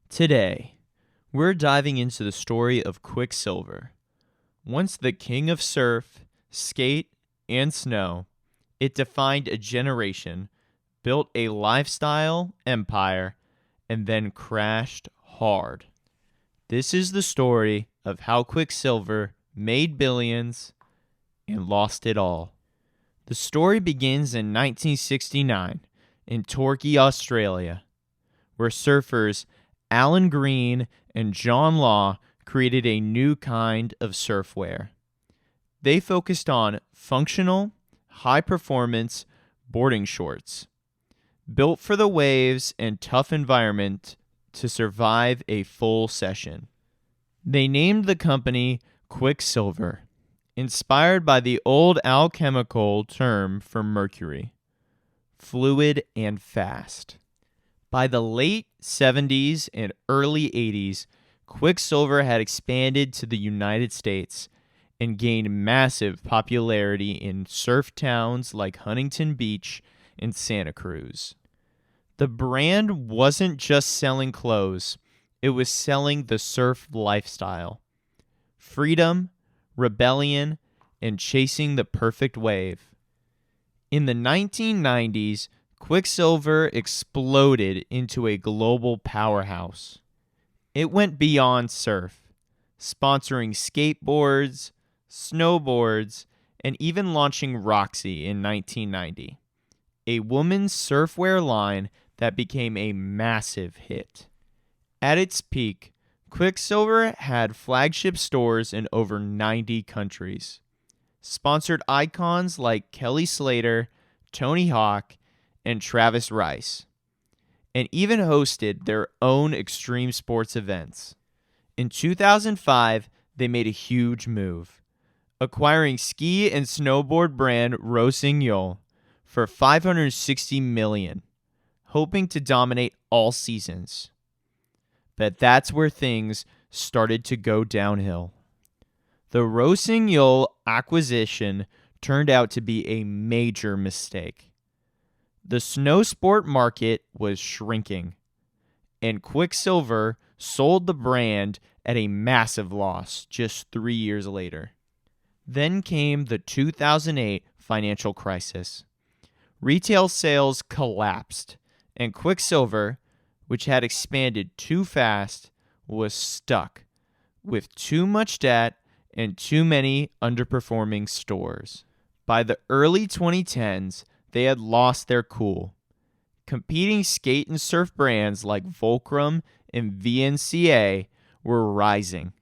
Today, we're diving into the story of Quiksilver. Once the king of surf, skate, and snow, it defined a generation, built a lifestyle empire, and then crashed hard. This is the story of how Quiksilver made billions and lost it all. The story begins in 1969 in Torquay, Australia, where surfers Alan Green and John Law created a new kind of surfwear. They focused on functional, high-performance boarding shorts, built for the waves and tough environment to survive a full session. They named the company Quiksilver, inspired by the old alchemical term for mercury, fluid and fast. By the late 70s and early 80s, Quiksilver had expanded to the United States and gained massive popularity in surf towns like Huntington Beach and Santa Cruz. The brand wasn't just selling clothes, it was selling the surf lifestyle. Freedom, rebellion, and chasing the perfect wave. In the 1990s, Quiksilver exploded into a global powerhouse. It went beyond surf, sponsoring skateboards, snowboards, and even launching Roxy in 1990, a women's surfwear line that became a massive hit. At its peak, Quiksilver had flagship stores in over 90 countries, sponsored icons like Kelly Slater, Tony Hawk, and Travis Rice, and even hosted their own extreme sports events. In 2005, they made a huge move, acquiring ski and snowboard brand Rossignol for $560 million, hoping to dominate all seasons. But that's where things started to go downhill. The Rossignol acquisition turned out to be a major mistake. The snow sport market was shrinking, and Quiksilver sold the brand at a massive loss just 3 years later. Then came the 2008 financial crisis. Retail sales collapsed, and Quiksilver, which had expanded too fast, was stuck with too much debt and too many underperforming stores. By the early 2010s, they had lost their cool. Competing skate and surf brands like Volcrum and VNCA were rising,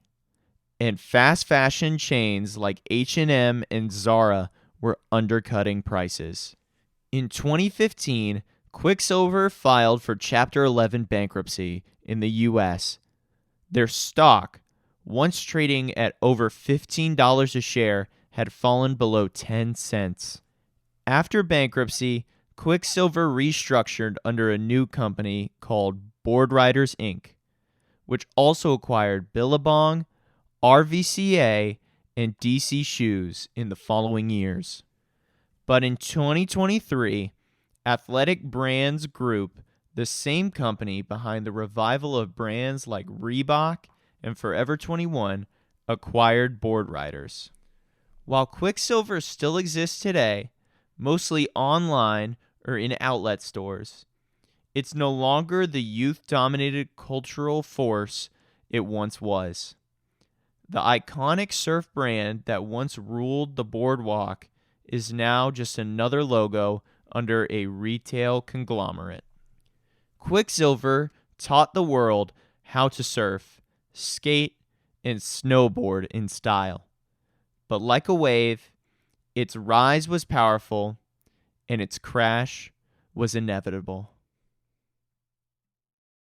and fast fashion chains like H&M and Zara were undercutting prices. In 2015, Quiksilver filed for Chapter 11 bankruptcy in the U.S. Their stock, once trading at over $15 a share, had fallen below 10 cents. After bankruptcy, Quiksilver restructured under a new company called Boardriders Inc., which also acquired Billabong, RVCA, and DC Shoes in the following years. But in 2023, Athletic Brands Group, the same company behind the revival of brands like Reebok and Forever 21, acquired Boardriders. While Quiksilver still exists today, mostly online or in outlet stores, it's no longer the youth-dominated cultural force it once was. The iconic surf brand that once ruled the boardwalk is now just another logo under a retail conglomerate. Quiksilver taught the world how to surf, skate, and snowboard in style. But like a wave, its rise was powerful, and its crash was inevitable.